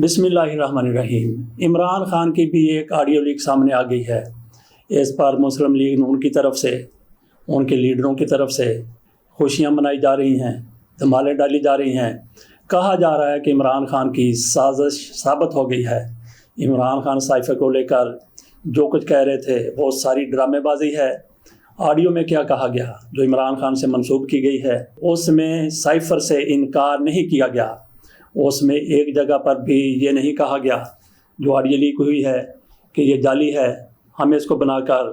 بسم اللہ الرحمن الرحیم۔ عمران خان کی بھی ایک آڈیو لیک سامنے آ گئی ہے۔ اس پر مسلم لیگ نون کی طرف سے، ان کے لیڈروں کی طرف سے خوشیاں منائی جا رہی ہیں، دھمالیں ڈالی جا رہی ہیں۔ کہا جا رہا ہے کہ عمران خان کی سازش ثابت ہو گئی ہے۔ عمران خان سائفر کو لے کر جو کچھ کہہ رہے تھے وہ ساری ڈرامے بازی ہے۔ آڈیو میں کیا کہا گیا جو عمران خان سے منسوب کی گئی ہے، اس میں سائفر سے انکار نہیں کیا گیا۔ اس میں ایک جگہ پر بھی یہ نہیں کہا گیا جو آڈیو لیک ہوئی ہے کہ یہ جعلی ہے، ہم اس کو بنا کر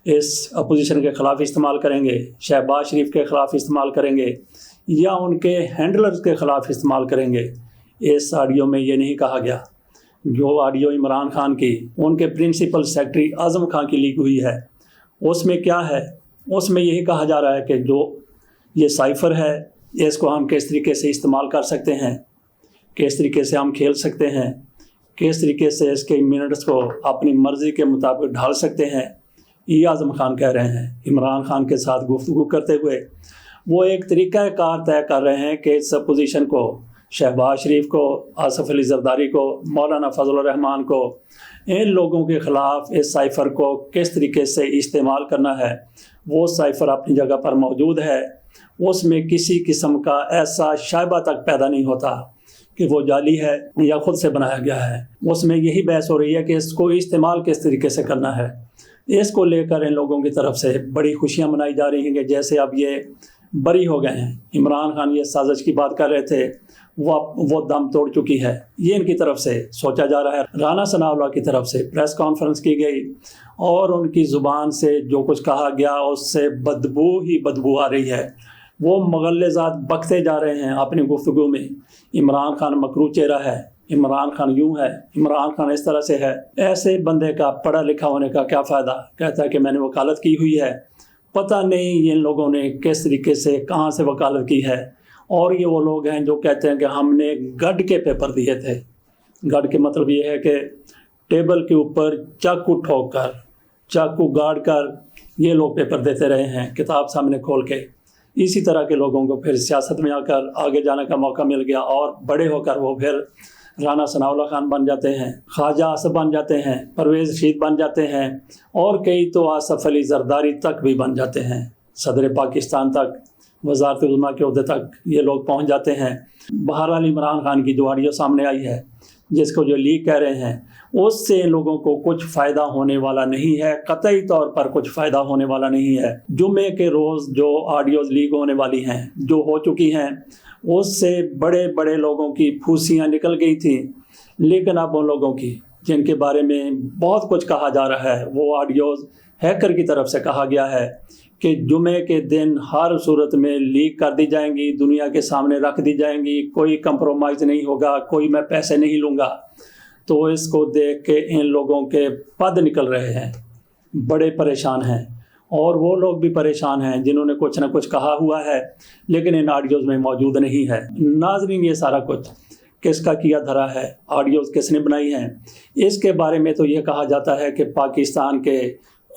اس اپوزیشن کے خلاف استعمال کریں گے، شہباز شریف کے خلاف استعمال کریں گے یا ان کے ہینڈلرز کے خلاف استعمال کریں گے۔ اس آڈیو میں یہ نہیں کہا گیا۔ جو آڈیو عمران خان کی ان کے پرنسپل سیکرٹری اعظم خان کی لیک ہوئی ہے، اس میں کیا ہے؟ اس میں یہی کہا جا رہا ہے کہ جو یہ سائفر ہے اس کو ہم کس طریقے سے استعمال کر سکتے ہیں، کس طریقے سے ہم کھیل سکتے ہیں، کس طریقے سے اس کے منٹس کو اپنی مرضی کے مطابق ڈھال سکتے ہیں۔ یہ اعظم خان کہہ رہے ہیں۔ عمران خان کے ساتھ گفتگو کرتے ہوئے وہ ایک طریقہ کار طے کر رہے ہیں کہ اس اپوزیشن کو، شہباز شریف کو، آصف علی زرداری کو، مولانا فضل الرحمان کو، ان لوگوں کے خلاف اس سائفر کو کس طریقے سے استعمال کرنا ہے۔ وہ سائفر اپنی جگہ پر موجود ہے، اس میں کسی قسم کا ایسا شائبہ تک پیدا نہیں ہوتا کہ وہ جعلی ہے یا خود سے بنایا گیا ہے۔ اس میں یہی بحث ہو رہی ہے کہ اس کو استعمال کس طریقے سے کرنا ہے۔ اس کو لے کر ان لوگوں کی طرف سے بڑی خوشیاں منائی جا رہی ہیں کہ جیسے اب یہ بری ہو گئے ہیں۔ عمران خان یہ سازش کی بات کر رہے تھے، وہ دم توڑ چکی ہے، یہ ان کی طرف سے سوچا جا رہا ہے۔ رانا ثناءاللہ کی طرف سے پریس کانفرنس کی گئی اور ان کی زبان سے جو کچھ کہا گیا اس سے بدبو ہی بدبو آ رہی ہے۔ وہ مغلظات بکتے جا رہے ہیں اپنی گفتگو میں۔ عمران خان مکروہ چہرہ ہے، عمران خان یوں ہے، عمران خان اس طرح سے ہے۔ ایسے بندے کا پڑھا لکھا ہونے کا کیا فائدہ؟ کہتا ہے کہ میں نے وکالت کی ہوئی ہے۔ پتہ نہیں ان لوگوں نے کس طریقے سے کہاں سے وکالت کی ہے۔ اور یہ وہ لوگ ہیں جو کہتے ہیں کہ ہم نے گڈ کے پیپر دیے تھے۔ گڈ کے مطلب یہ ہے کہ ٹیبل کے اوپر چاقو ٹھوک کر، چاقو گاڑ کر یہ لوگ پیپر دیتے رہے ہیں، کتاب سامنے کھول کے۔ اسی طرح کے لوگوں کو پھر سیاست میں آ کر آگے جانے کا موقع مل گیا اور بڑے ہو کر وہ پھر رانا ثناءاللہ خان بن جاتے ہیں، خواجہ آصف بن جاتے ہیں، پرویز رشید بن جاتے ہیں، اور کئی تو آصف علی زرداری تک بھی بن جاتے ہیں۔ صدر پاکستان تک، وزارت عظمیٰ کے عہدے تک یہ لوگ پہنچ جاتے ہیں۔ بہرحال عمران خان کی جو آڈیو سامنے آئی ہے، جس کو جو لیک کہہ رہے ہیں، اس سے ان لوگوں کو کچھ فائدہ ہونے والا نہیں ہے، قطعی طور پر کچھ فائدہ ہونے والا نہیں ہے۔ جمعے کے روز جو آڈیوز لیک ہونے والی ہیں، جو ہو چکی ہیں، اس سے بڑے بڑے لوگوں کی پھوسیاں نکل گئی تھیں، لیکن اب ان لوگوں کی جن کے بارے میں بہت کچھ کہا جا رہا ہے، وہ آڈیوز ہیکر کی طرف سے کہا گیا ہے کہ جمعے کے دن ہر صورت میں لیک کر دی جائیں گی، دنیا کے سامنے رکھ دی جائیں گی، کوئی کمپرومائز نہیں ہوگا، کوئی میں پیسے نہیں لوں گا۔ تو اس کو دیکھ کے ان لوگوں کے پد نکل رہے ہیں، بڑے پریشان ہیں، اور وہ لوگ بھی پریشان ہیں جنہوں نے کچھ نہ کچھ کہا ہوا ہے لیکن ان آڈیوز میں موجود نہیں ہے۔ ناظرین، یہ سارا کچھ کس کا کیا دھرا ہے؟ آڈیوز کس نے بنائی ہیں؟ اس کے بارے میں تو یہ کہا جاتا ہے کہ پاکستان کے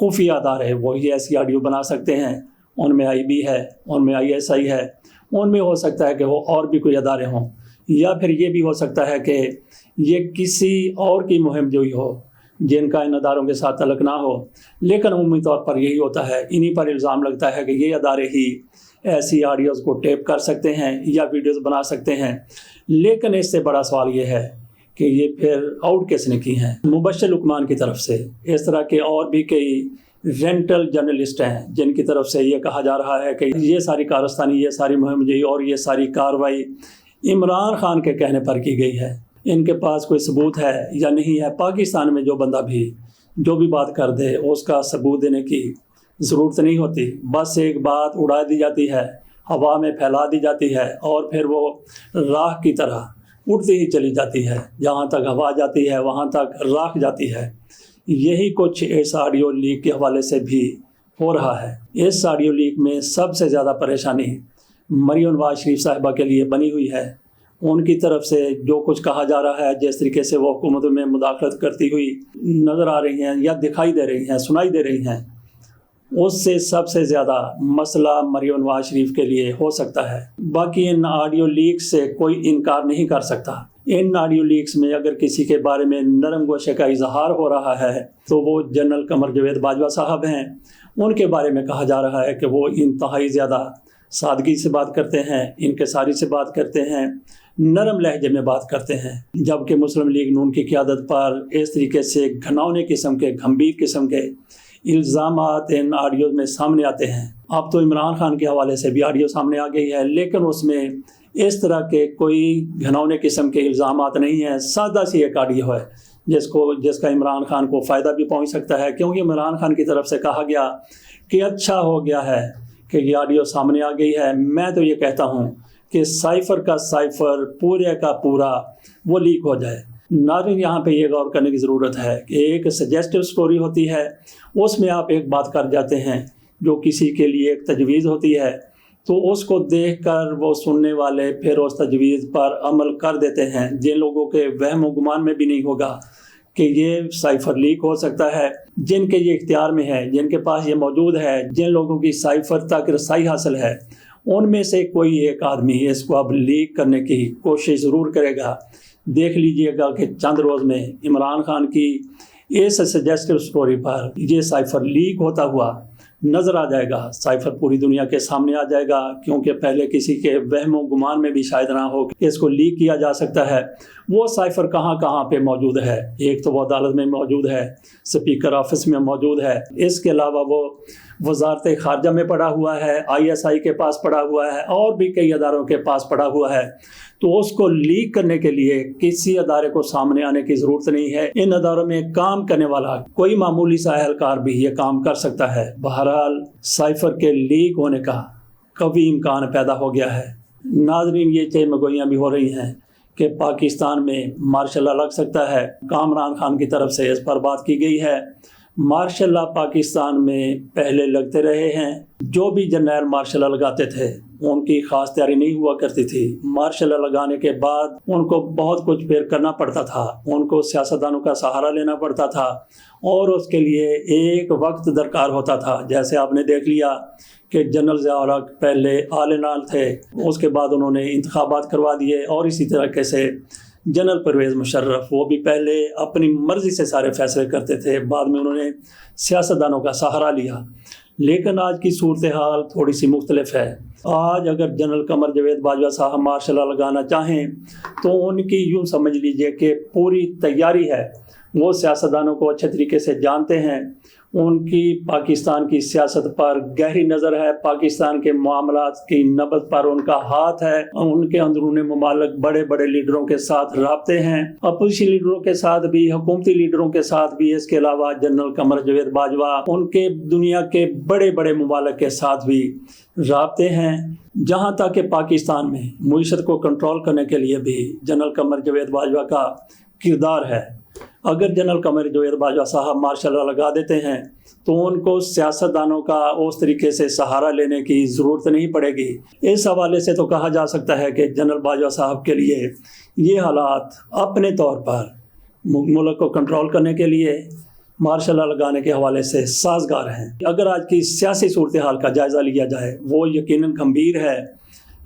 خفیہ ادارے وہی ایسی آڈیو بنا سکتے ہیں۔ ان میں IB ہے، ان میں ISI ہے، ان میں ہو سکتا ہے کہ وہ اور بھی کوئی ادارے ہوں، یا پھر یہ بھی ہو سکتا ہے کہ یہ کسی اور کی مہم جوئی ہو جن کا ان اداروں کے ساتھ تعلق نہ ہو، لیکن عمومی طور پر یہی ہوتا ہے۔ انہی پر الزام لگتا ہے کہ یہ ادارے ہی ایسی آڈیوز کو ٹیپ کر سکتے ہیں یا ویڈیوز بنا سکتے ہیں۔ لیکن اس سے بڑا سوال یہ ہے کہ یہ پھر آؤٹ کس نے کی ہیں؟ مبشر لقمان کی طرف سے، اس طرح کے اور بھی کئی رینٹل جرنلسٹ ہیں جن کی طرف سے یہ کہا جا رہا ہے کہ یہ ساری کارستانی، یہ ساری مہم جوئی اور یہ ساری کارروائی عمران خان کے کہنے پر کی گئی ہے۔ ان کے پاس کوئی ثبوت ہے یا نہیں ہے؟ پاکستان میں جو بندہ بھی جو بھی بات کر دے اس کا ثبوت دینے کی ضرورت نہیں ہوتی، بس ایک بات اڑا دی جاتی ہے، ہوا میں پھیلا دی جاتی ہے اور پھر وہ راکھ کی طرح اڑتی ہی چلی جاتی ہے، جہاں تک ہوا جاتی ہے وہاں تک راکھ جاتی ہے۔ یہی کچھ اس آڈیو لیک کے حوالے سے بھی ہو رہا ہے۔ اس آڈیو لیک میں سب سے زیادہ پریشانی مریم نواز شریف صاحبہ کے لیے بنی ہوئی ہے۔ ان کی طرف سے جو کچھ کہا جا رہا ہے، جس طریقے سے وہ حکومت میں مداخلت کرتی ہوئی نظر آ رہی ہیں یا دکھائی دے رہی ہیں، سنائی دے رہی ہیں، اس سے سب سے زیادہ مسئلہ مریم نواز شریف کے لیے ہو سکتا ہے۔ باقی ان آڈیو لیک سے کوئی انکار نہیں کر سکتا ان آڈیو لیکس میں اگر کسی کے بارے میں نرم گوشے کا اظہار ہو رہا ہے تو وہ جنرل قمر جاوید باجوہ صاحب ہیں۔ ان کے بارے میں کہا جا رہا ہے کہ وہ انتہائی زیادہ سادگی سے بات کرتے ہیں، انکساری سے بات کرتے ہیں، نرم لہجے میں بات کرتے ہیں، جبکہ مسلم لیگ نون کی قیادت پر اس طریقے سے گھناؤنے قسم کے، گھمبیر قسم کے الزامات ان آڈیو میں سامنے آتے ہیں۔ اب تو عمران خان کے حوالے سے بھی آڈیو سامنے آ گئی ہے، لیکن اس میں اس طرح کے کوئی گھناؤنے قسم کے الزامات نہیں ہیں، سادہ سی ایک آڈیو ہے جس کا عمران خان کو فائدہ بھی پہنچ سکتا ہے، کیونکہ عمران خان کی طرف سے کہا گیا کہ اچھا ہو گیا ہے کہ یہ آڈیو سامنے آ گئی ہے۔ میں تو یہ کہتا ہوں کہ سائفر کا سائفر پورے کا پورا وہ لیک ہو جائے۔ ناظرین، یہاں پہ یہ غور کرنے کی ضرورت ہے کہ ایک سجیسٹو سٹوری ہوتی ہے، اس میں آپ ایک بات کر جاتے ہیں جو کسی کے لیے ایک تجویز ہوتی ہے، تو اس کو دیکھ کر وہ سننے والے پھر اس تجویز پر عمل کر دیتے ہیں۔ جن لوگوں کے وہم و گمان میں بھی نہیں ہوگا کہ یہ سائفر لیک ہو سکتا ہے، جن کے یہ اختیار میں ہے، جن کے پاس یہ موجود ہے، جن لوگوں کی سائفر تک رسائی حاصل ہے، ان میں سے کوئی ایک آدمی اس کو اب لیک کرنے کی کوشش ضرور کرے گا۔ دیکھ لیجئے گا کہ چند روز میں عمران خان کی اس سجیسٹو سٹوری پر یہ سائفر لیک ہوتا ہوا نظر آ جائے گا، سائفر پوری دنیا کے سامنے آ جائے گا، کیونکہ پہلے کسی کے وہم و گمان میں بھی شاید نہ ہو کہ اس کو لیک کیا جا سکتا ہے۔ وہ سائفر کہاں کہاں پہ موجود ہے؟ ایک تو وہ عدالت میں موجود ہے، اسپیکر آفس میں موجود ہے، اس کے علاوہ وہ وزارت خارجہ میں پڑا ہوا ہے، ISI کے پاس پڑا ہوا ہے، اور بھی کئی اداروں کے پاس پڑا ہوا ہے۔ تو اس کو لیک کرنے کے لیے کسی ادارے کو سامنے آنے کی ضرورت نہیں ہے۔ ان اداروں میں کام کرنے والا کوئی معمولی سا اہلکار بھی یہ کام کر سکتا ہے۔ بہرحال سائفر کے لیک ہونے کا قوی امکان پیدا ہو گیا ہے۔ ناظرین، یہ چھ مگوئیاں بھی ہو رہی ہیں کہ پاکستان میں مارشل لا لگ سکتا ہے۔ عمران خان کی طرف سے اس پر بات کی گئی ہے۔ مارشل لا پاکستان میں پہلے لگتے رہے ہیں، جو بھی جرنیل مارشل لا لگاتے تھے ان کی خاص تیاری نہیں ہوا کرتی تھی۔ مارشل لا لگانے کے بعد ان کو بہت کچھ پھر کرنا پڑتا تھا، ان کو سیاستدانوں کا سہارا لینا پڑتا تھا، اور اس کے لیے ایک وقت درکار ہوتا تھا۔ جیسے آپ نے دیکھ لیا کہ جنرل ضیاء الحق پہلے آل نال تھے، اس کے بعد انہوں نے انتخابات کروا دیے، اور اسی طریقے سے جنرل پرویز مشرف، وہ بھی پہلے اپنی مرضی سے سارے فیصلے کرتے تھے، بعد میں انہوں نے سیاستدانوں کا سہارا لیا۔ لیکن آج کی صورتحال تھوڑی سی مختلف ہے۔ آج اگر جنرل قمر جاوید باجوہ صاحب مارشل لا لگانا چاہیں تو ان کی یوں سمجھ لیجئے کہ پوری تیاری ہے۔ وہ سیاستدانوں کو اچھے طریقے سے جانتے ہیں، ان کی پاکستان کی سیاست پر گہری نظر ہے، پاکستان کے معاملات کی نبض پر ان کا ہاتھ ہے، ان کے اندرون ممالک بڑے بڑے لیڈروں کے ساتھ رابطے ہیں، اپوزیشن لیڈروں کے ساتھ بھی، حکومتی لیڈروں کے ساتھ بھی۔ اس کے علاوہ جنرل قمر جاوید باجوہ ان کے دنیا کے بڑے بڑے ممالک کے ساتھ بھی رابطے ہیں، جہاں تک کہ پاکستان میں معیشت کو کنٹرول کرنے کے لیے بھی جنرل قمر جاوید باجوہ کا کردار ہے۔ اگر جنرل قمر جاوید باجوہ صاحب مارشل لا لگا دیتے ہیں تو ان کو سیاستدانوں کا اس طریقے سے سہارا لینے کی ضرورت نہیں پڑے گی۔ اس حوالے سے تو کہا جا سکتا ہے کہ جنرل باجوہ صاحب کے لیے یہ حالات اپنے طور پر ملک کو کنٹرول کرنے کے لیے مارشل لا لگانے کے حوالے سے سازگار ہیں۔ اگر آج کی سیاسی صورتحال کا جائزہ لیا جائے، وہ یقیناً گمبھیر ہے،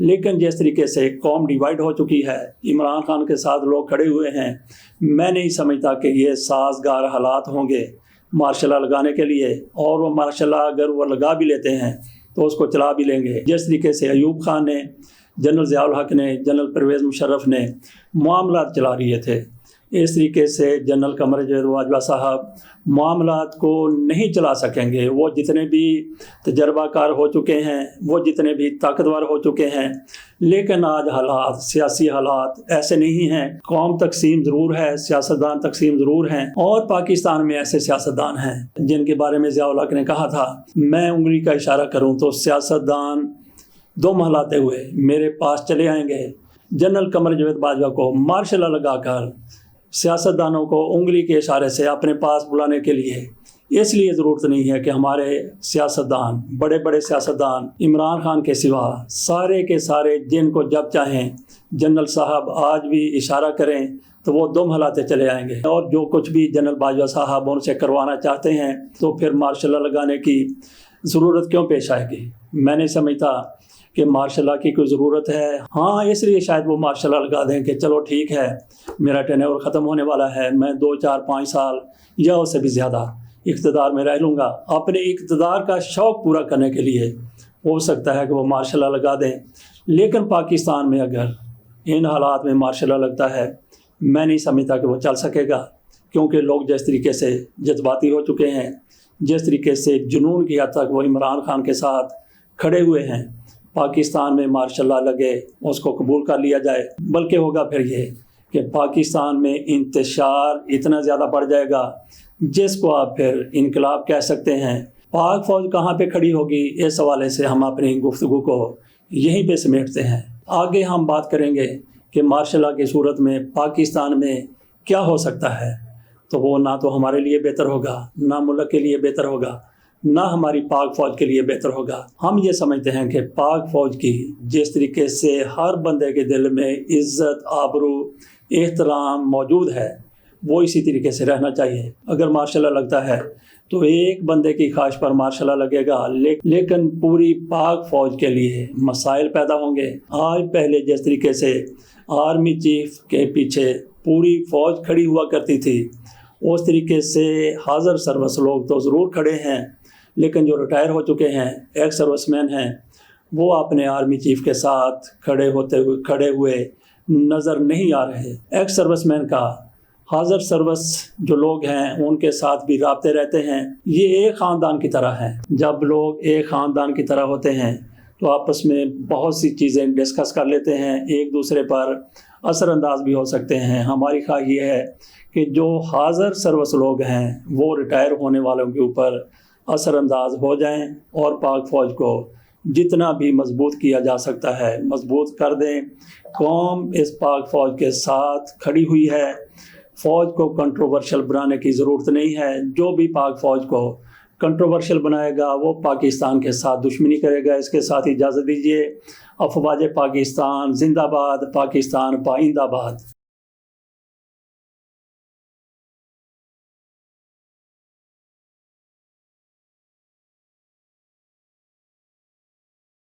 لیکن جس طریقے سے قوم ڈیوائیڈ ہو چکی ہے، عمران خان کے ساتھ لوگ کھڑے ہوئے ہیں، میں نہیں سمجھتا کہ یہ سازگار حالات ہوں گے مارشل لا لگانے کے لیے۔ اور وہ مارشل لا اگر وہ لگا بھی لیتے ہیں تو اس کو چلا بھی لیں گے، جس طریقے سے ایوب خان نے، جنرل ضیاء الحق نے، جنرل پرویز مشرف نے معاملات چلا رہے تھے، اس طریقے سے جنرل قمر جاوید باجوہ صاحب معاملات کو نہیں چلا سکیں گے۔ وہ جتنے بھی تجربہ کار ہو چکے ہیں، وہ جتنے بھی طاقتور ہو چکے ہیں، لیکن آج حالات، سیاسی حالات ایسے نہیں ہیں۔ قوم تقسیم ضرور ہے، سیاستدان تقسیم ضرور ہیں، اور پاکستان میں ایسے سیاستدان ہیں جن کے بارے میں ضیاء الحق نے کہا تھا، میں انگلی کا اشارہ کروں تو سیاستدان دم ہلاتے ہوئے میرے پاس چلے آئیں گے۔ جنرل قمر جاوید باجوہ کو مارشل لا لگا کر سیاستدانوں کو انگلی کے اشارے سے اپنے پاس بلانے کے لیے اس لیے ضرورت نہیں ہے کہ ہمارے سیاستدان، بڑے بڑے سیاستدان عمران خان کے سوا سارے کے سارے جن کو جب چاہیں جنرل صاحب آج بھی اشارہ کریں تو وہ دم ہلاتے چلے آئیں گے، اور جو کچھ بھی جنرل باجوہ صاحب ان سے کروانا چاہتے ہیں تو پھر مارشل لا لگانے کی ضرورت کیوں پیش آئے گی؟ میں نہیں سمجھتا کہ مارشل لا کی کوئی ضرورت ہے۔ ہاں، اس لیے شاید وہ مارشل لا لگا دیں کہ چلو ٹھیک ہے، میرا ٹینیور ختم ہونے والا ہے، میں 2 4 5 سال یا اس سے بھی زیادہ اقتدار میں رہ لوں گا۔ اپنے اقتدار کا شوق پورا کرنے کے لیے ہو سکتا ہے کہ وہ مارشل لا لگا دیں، لیکن پاکستان میں اگر ان حالات میں مارشل لا لگتا ہے، میں نہیں سمجھتا کہ وہ چل سکے گا، کیونکہ لوگ جس طریقے سے جذباتی ہو چکے ہیں، جس طریقے سے جنون کی حد تک وہ عمران خان کے ساتھ کھڑے ہوئے ہیں، پاکستان میں مارشل لا لگے اس کو قبول کر لیا جائے، بلکہ ہوگا پھر یہ کہ پاکستان میں انتشار اتنا زیادہ بڑھ جائے گا جس کو آپ پھر انقلاب کہہ سکتے ہیں۔ پاک فوج کہاں پہ کھڑی ہوگی، اس حوالے سے ہم اپنی گفتگو کو یہیں پہ سمیٹتے ہیں۔ آگے ہم بات کریں گے کہ مارشل لا کی صورت میں پاکستان میں کیا ہو سکتا ہے، تو وہ نہ تو ہمارے لیے بہتر ہوگا، نہ ملک کے لیے بہتر ہوگا، نہ ہماری پاک فوج کے لیے بہتر ہوگا۔ ہم یہ سمجھتے ہیں کہ پاک فوج کی جس طریقے سے ہر بندے کے دل میں عزت، آبرو، احترام موجود ہے، وہ اسی طریقے سے رہنا چاہیے۔ اگر مارشل لا لگتا ہے تو ایک بندے کی خواہش پر مارشل لا لگے گا، لیکن پوری پاک فوج کے لیے مسائل پیدا ہوں گے۔ آج پہلے جس طریقے سے آرمی چیف کے پیچھے پوری فوج کھڑی ہوا کرتی تھی، اس طریقے سے حاضر سروس لوگ تو ضرور کھڑے ہیں، لیکن جو ریٹائر ہو چکے ہیں، ایکس سروس مین ہیں، وہ اپنے آرمی چیف کے ساتھ کھڑے ہوئے نظر نہیں آ رہے۔ ایکس سروس مین کا حاضر سروس جو لوگ ہیں ان کے ساتھ بھی رابطے رہتے ہیں۔ یہ ایک خاندان کی طرح ہیں۔ جب لوگ ایک خاندان کی طرح ہوتے ہیں تو آپس میں بہت سی چیزیں ڈسکس کر لیتے ہیں، ایک دوسرے پر اثر انداز بھی ہو سکتے ہیں۔ ہماری خواہش یہ ہے کہ جو حاضر سروس لوگ ہیں وہ ریٹائر ہونے والوں کے اوپر اثر انداز ہو جائیں اور پاک فوج کو جتنا بھی مضبوط کیا جا سکتا ہے مضبوط کر دیں۔ قوم اس پاک فوج کے ساتھ کھڑی ہوئی ہے۔ فوج کو کنٹروورشل بنانے کی ضرورت نہیں ہے۔ جو بھی پاک فوج کو کنٹروورشل بنائے گا وہ پاکستان کے ساتھ دشمنی کرے گا۔ اس کے ساتھ اجازت دیجیے۔ افواج پاکستان زندہ باد، پاکستان پائندہ باد۔